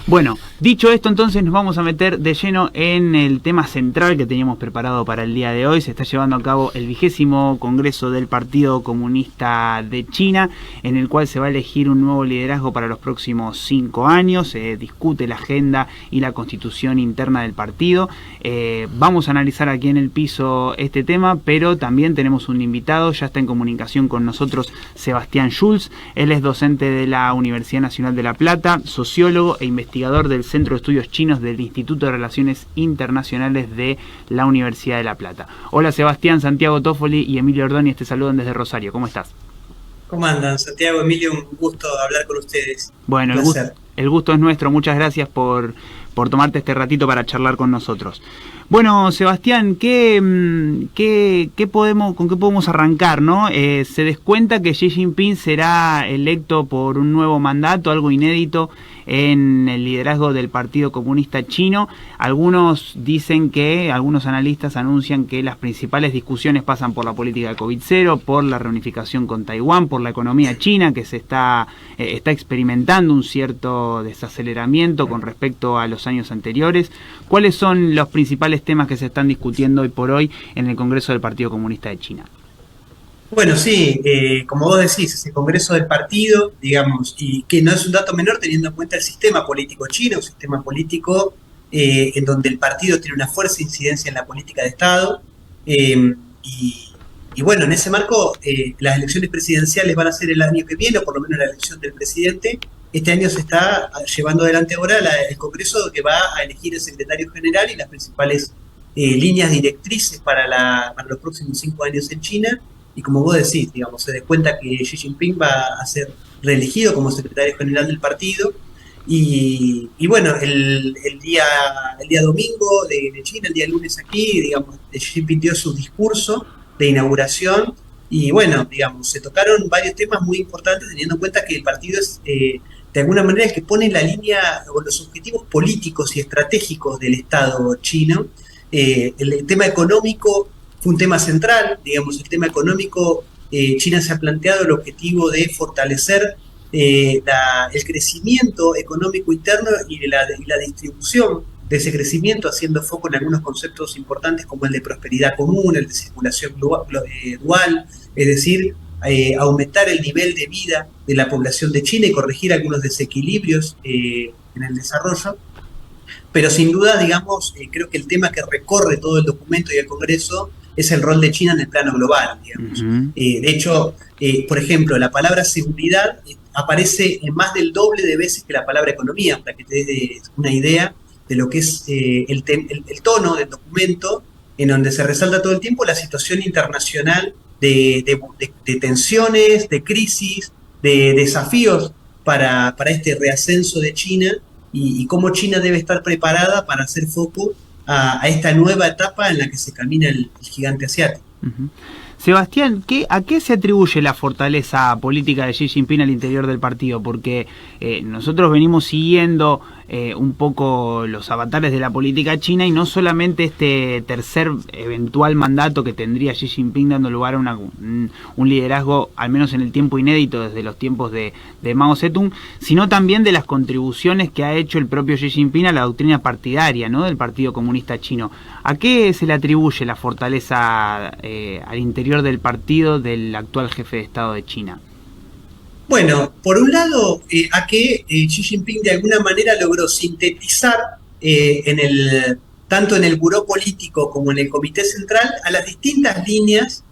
Bueno, dicho esto, entonces nos vamos a meter de lleno en el tema central que teníamos preparado para el día de hoy. Se está llevando a cabo el 20º Congreso del Partido Comunista de China, en el cual se va a elegir un nuevo liderazgo para los próximos 5 años. Se discute la agenda y la constitución interna del partido. Vamos a analizar aquí en el piso este tema, pero también tenemos un invitado. Ya está en comunicación con nosotros Sebastián Schulz. Él es docente de la Universidad Nacional de La Plata, sociólogo e investigador del Centro de Estudios Chinos del Instituto de Relaciones Internacionales de la Universidad de La Plata. Hola Sebastián, Santiago Toffoli y Emilio Ordóñez te saludan desde Rosario. ¿Cómo estás? ¿Cómo andan? Santiago, Emilio, un gusto hablar con ustedes. Bueno, el gusto es nuestro. Muchas gracias por tomarte este ratito para charlar con nosotros. Bueno, Sebastián, ¿con qué podemos arrancar, no? Se descuenta que Xi Jinping será electo por un nuevo mandato, algo inédito en el liderazgo del Partido Comunista Chino. Algunos analistas anuncian que las principales discusiones pasan por la política de COVID-0, por la reunificación con Taiwán, por la economía china, que se está experimentando un cierto desaceleramiento con respecto a los años anteriores. ¿Cuáles son los principales temas que se están discutiendo hoy por hoy en el Congreso del Partido Comunista de China? Bueno, sí, como vos decís, ese Congreso del Partido, digamos, y que no es un dato menor teniendo en cuenta el sistema político chino, un sistema político en donde el partido tiene una fuerte incidencia en la política de Estado, y bueno, en ese marco, las elecciones presidenciales van a ser el año que viene, o por lo menos la elección del presidente. Este año se está llevando adelante ahora el Congreso que va a elegir el secretario general y las principales líneas directrices para los próximos 5 años en China. Y como vos decís, digamos, se descuenta que Xi Jinping va a ser reelegido como secretario general del partido. Y bueno, el día domingo de China, el día lunes aquí, digamos, Xi Jinping dio su discurso de inauguración. Y bueno, digamos, se tocaron varios temas muy importantes teniendo en cuenta que el partido es, de alguna manera, el que pone la línea o los objetivos políticos y estratégicos del Estado chino. El tema económico fue un tema central, digamos, el tema económico, China se ha planteado el objetivo de fortalecer el crecimiento económico interno y la distribución de ese crecimiento, haciendo foco en algunos conceptos importantes como el de prosperidad común, el de circulación dual, es decir, aumentar el nivel de vida de la población de China y corregir algunos desequilibrios en el desarrollo. Pero sin duda, digamos, creo que el tema que recorre todo el documento y el Congreso es el rol de China en el plano global, digamos. De hecho, por ejemplo, la palabra seguridad aparece en más del doble de veces que la palabra economía, para que te des una idea de lo que es el tono del documento, en donde se resalta todo el tiempo la situación internacional de tensiones, de crisis, de desafíos para este reascenso de China y cómo China debe estar preparada para hacer foco a esta nueva etapa en la que se camina el gigante asiático. Sebastián, ¿a qué se atribuye la fortaleza política de Xi Jinping al interior del partido? Porque nosotros venimos siguiendo un poco los avatares de la política china y no solamente este tercer eventual mandato que tendría Xi Jinping dando lugar a un liderazgo, al menos en el tiempo inédito desde los tiempos de Mao Zedong, sino también de las contribuciones que ha hecho el propio Xi Jinping a la doctrina partidaria, ¿no?, del Partido Comunista Chino. ¿A qué se le atribuye la fortaleza al interior del partido del actual jefe de Estado de China? Bueno, por un lado, a que Xi Jinping de alguna manera logró sintetizar tanto en el buró político como en el comité central a las distintas líneas,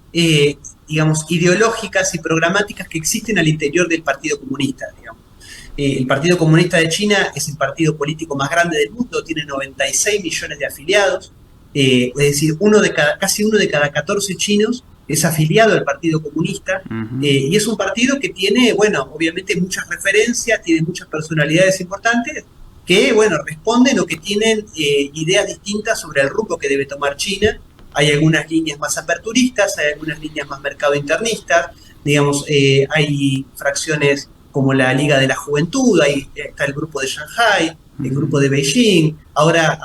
digamos, ideológicas y programáticas que existen al interior del Partido Comunista, digamos. El Partido Comunista de China es el partido político más grande del mundo, tiene 96 millones de afiliados, es decir, casi uno de cada 14 chinos es afiliado al Partido Comunista, y es un partido que tiene, bueno, obviamente muchas referencias, tiene muchas personalidades importantes que, bueno, responden o que tienen ideas distintas sobre el rumbo que debe tomar China. Hay algunas líneas más aperturistas, hay algunas líneas más mercado internistas, digamos, hay fracciones como la Liga de la Juventud, ahí está el grupo de Shanghái, el grupo de Beijing, ahora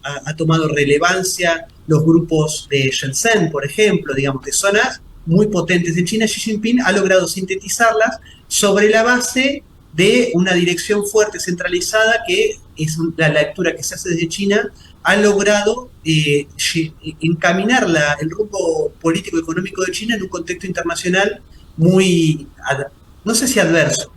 ha tomado relevancia los grupos de Shenzhen, por ejemplo, digamos, de zonas muy potentes de China. Xi Jinping ha logrado sintetizarlas sobre la base de una dirección fuerte, centralizada, que es la lectura que se hace desde China, ha logrado encaminar el rumbo político-económico de China en un contexto internacional muy, no sé si adverso,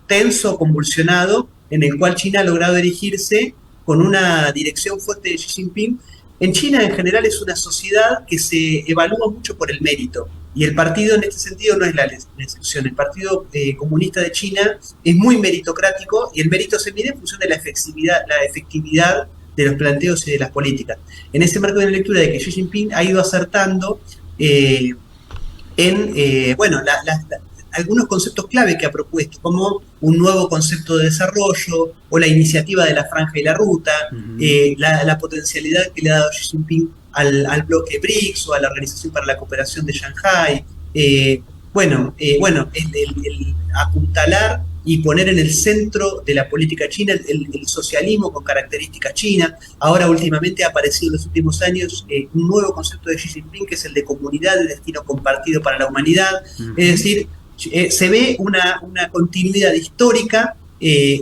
tenso, convulsionado, en el cual China ha logrado erigirse con una dirección fuerte de Xi Jinping. En China, en general, es una sociedad que se evalúa mucho por el mérito, y el partido en este sentido no es la excepción. El Partido Comunista de China es muy meritocrático, y el mérito se mide en función de la efectividad de los planteos y de las políticas. En ese marco de la lectura de que Xi Jinping ha ido acertando algunos conceptos clave que ha propuesto, como un nuevo concepto de desarrollo, o la iniciativa de la franja y la ruta, la potencialidad que le ha dado Xi Jinping al bloque BRICS o a la Organización para la Cooperación de Shanghái, el apuntalar y poner en el centro de la política china el socialismo con características chinas. Ahora últimamente ha aparecido en los últimos años un nuevo concepto de Xi Jinping, que es el de comunidad de destino compartido para la humanidad. Es decir, se ve una continuidad histórica,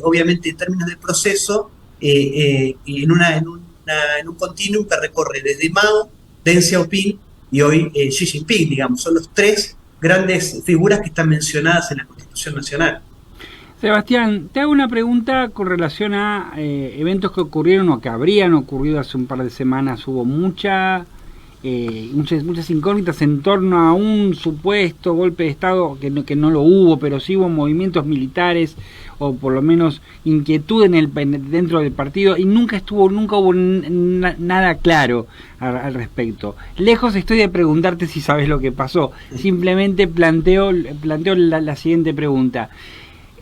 obviamente en términos de proceso, y en un continuum que recorre desde Mao, Deng Xiaoping y hoy Xi Jinping, digamos. Son los tres grandes figuras que están mencionadas en la Constitución Nacional. Sebastián, te hago una pregunta con relación a eventos que ocurrieron o que habrían ocurrido hace un par de semanas. Hubo muchas incógnitas en torno a un supuesto golpe de Estado, que no lo hubo, pero sí hubo movimientos militares, o por lo menos inquietud dentro del partido, y nunca hubo nada claro al respecto. Lejos estoy de preguntarte si sabes lo que pasó, simplemente planteo la siguiente pregunta.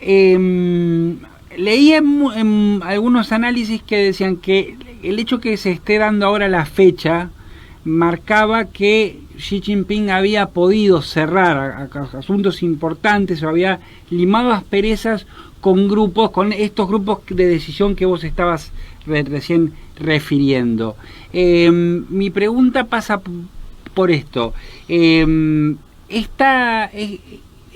Leí en algunos análisis que decían que el hecho que se esté dando ahora la fecha marcaba que Xi Jinping había podido cerrar asuntos importantes, o había limado asperezas con estos grupos de decisión que vos estabas recién refiriendo. Mi pregunta pasa por esto.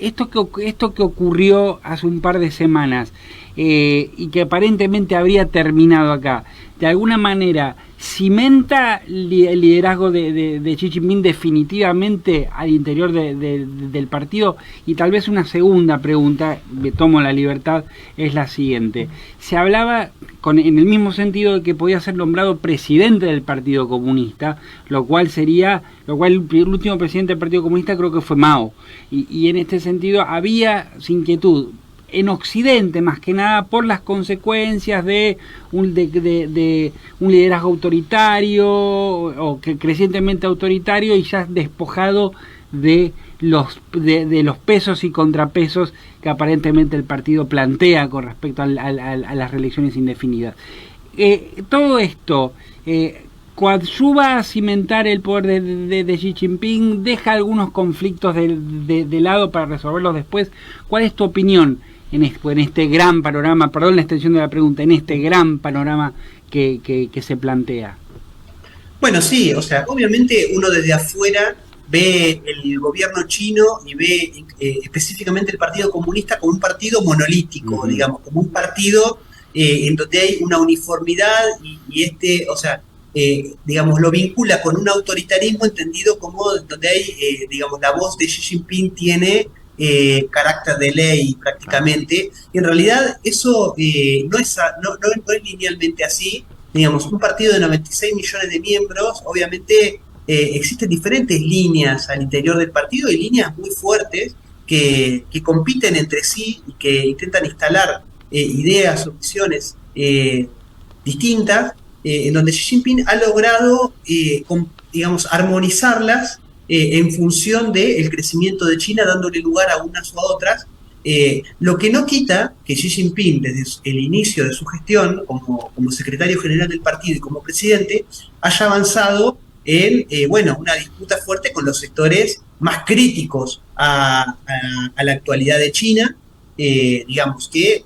Esto que ocurrió hace un par de semanas, y que aparentemente habría terminado acá, de alguna manera cimenta el liderazgo de Xi Jinping definitivamente al interior del partido. Y tal vez una segunda pregunta, me tomo la libertad, es la siguiente. Se hablaba en el mismo sentido de que podía ser nombrado presidente del Partido Comunista, lo cual el último presidente del Partido Comunista creo que fue Mao, y en este sentido había inquietud en Occidente, más que nada por las consecuencias de un liderazgo autoritario, o crecientemente autoritario, y ya despojado de los pesos y contrapesos que aparentemente el partido plantea con respecto a las reelecciones indefinidas. Todo esto coadyuva a cimentar el poder de Xi Jinping, deja algunos conflictos de lado para resolverlos después. ¿Cuál es tu opinión en este gran panorama, perdón la extensión de la pregunta, en este gran panorama que se plantea? Bueno, sí, o sea, obviamente uno desde afuera ve el gobierno chino y ve específicamente el Partido Comunista como un partido monolítico, digamos, como un partido en donde hay una uniformidad, digamos, lo vincula con un autoritarismo entendido como donde hay, digamos, la voz de Xi Jinping tiene carácter de ley prácticamente, y en realidad eso no es linealmente así. Digamos, un partido de 96 millones de miembros, obviamente existen diferentes líneas al interior del partido, y líneas muy fuertes que compiten entre sí y que intentan instalar ideas o visiones distintas, en donde Xi Jinping ha logrado, digamos, armonizarlas en función del crecimiento de China, dándole lugar a unas o a otras, lo que no quita que Xi Jinping, desde el inicio de su gestión como secretario general del partido y como presidente, haya avanzado en una disputa fuerte con los sectores más críticos a la actualidad de China. Digamos que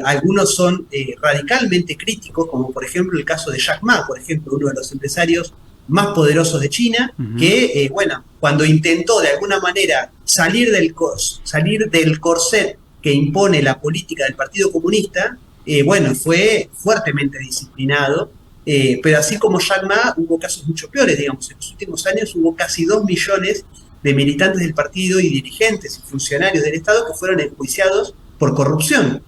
algunos son radicalmente críticos, como por ejemplo el caso de Jack Ma, por ejemplo, uno de los empresarios más poderosos de China, que cuando intentó de alguna manera salir del corset que impone la política del Partido Comunista, bueno, fue fuertemente disciplinado, pero así como Jack Ma, hubo casos mucho peores, digamos, en los últimos años hubo casi 2 millones de militantes del partido y dirigentes y funcionarios del Estado que fueron enjuiciados por corrupción.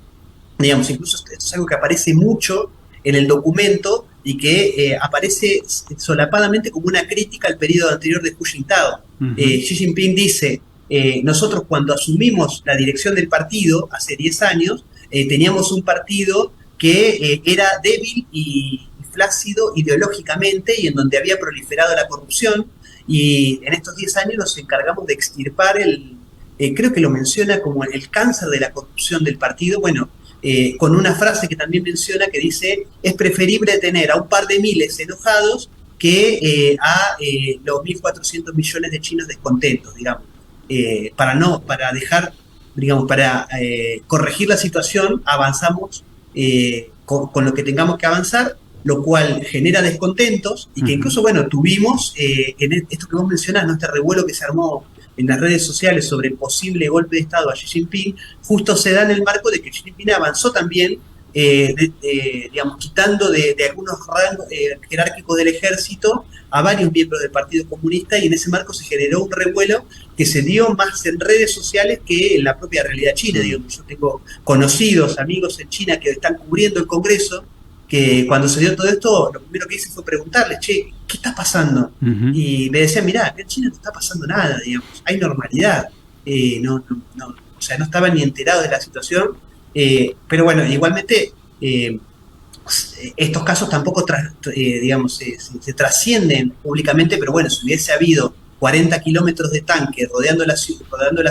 Digamos, incluso esto es algo que aparece mucho en el documento y que aparece solapadamente como una crítica al periodo anterior de Hu Jintao. Xi Jinping dice, nosotros cuando asumimos la dirección del partido hace 10 años, teníamos un partido que era débil y flácido ideológicamente y en donde había proliferado la corrupción, y en estos 10 años nos encargamos de extirpar creo que lo menciona como el cáncer de la corrupción del partido, bueno, con una frase que también menciona que dice, es preferible tener a un par de miles enojados que a los 1.400 millones de chinos descontentos, digamos, para dejar, digamos, para corregir la situación, avanzamos con lo que tengamos que avanzar, lo cual genera descontentos y que incluso, bueno, tuvimos en esto que vos mencionás, ¿no? Este revuelo que se armó en las redes sociales sobre el posible golpe de Estado a Xi Jinping, justo se da en el marco de que Xi Jinping avanzó también, digamos, quitando de algunos rangos jerárquicos del ejército a varios miembros del Partido Comunista, y en ese marco se generó un revuelo que se dio más en redes sociales que en la propia realidad china. Digamos, yo tengo conocidos, amigos en China que están cubriendo el Congreso, que cuando se dio todo esto, lo primero que hice fue preguntarles, che, ¿qué está pasando? Y me decían, mirá, en China no está pasando nada, digamos, hay normalidad. O sea, no estaban ni enterados de la situación, pero bueno, igualmente estos casos tampoco digamos, se trascienden públicamente, pero bueno, si hubiese habido 40 kilómetros de tanque rodeando las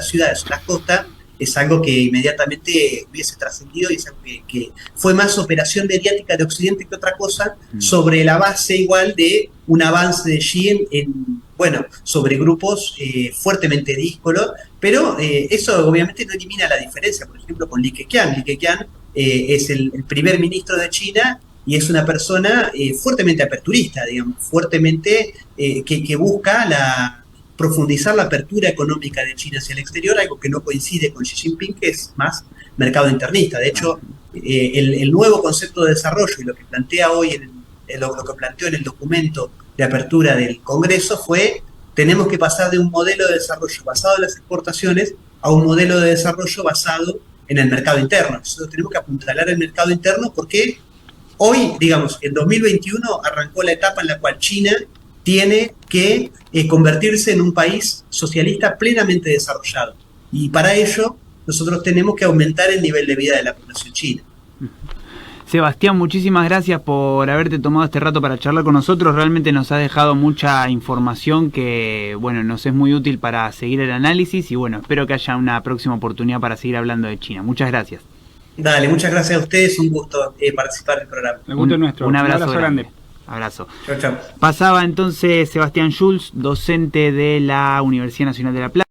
ciudades, las costas, es algo que inmediatamente hubiese trascendido, y es algo que fue más operación mediática de Occidente que otra cosa, sobre la base igual de un avance de Xi bueno, sobre grupos fuertemente díscolos, pero eso obviamente no elimina la diferencia, por ejemplo, con Li Keqiang. Li Keqiang es el primer ministro de China y es una persona fuertemente aperturista, digamos, fuertemente que busca profundizar la apertura económica de China hacia el exterior, algo que no coincide con Xi Jinping, que es más mercado internista. De hecho, el nuevo concepto de desarrollo y lo que plantea hoy, lo que planteó en el documento de apertura del Congreso fue, tenemos que pasar de un modelo de desarrollo basado en las exportaciones a un modelo de desarrollo basado en el mercado interno. Nosotros tenemos que apuntalar el mercado interno porque hoy, digamos, en 2021 arrancó la etapa en la cual China tiene que convertirse en un país socialista plenamente desarrollado. Y para ello, nosotros tenemos que aumentar el nivel de vida de la población china. Sebastián, muchísimas gracias por haberte tomado este rato para charlar con nosotros. Realmente nos ha dejado mucha información que, bueno, nos es muy útil para seguir el análisis, y bueno, espero que haya una próxima oportunidad para seguir hablando de China. Muchas gracias. Dale, muchas gracias a ustedes, un gusto participar del programa. El gusto es nuestro. Un abrazo grande. Abrazo. Chau, chau. Pasaba entonces Sebastián Schulz, docente de la Universidad Nacional de La Plata.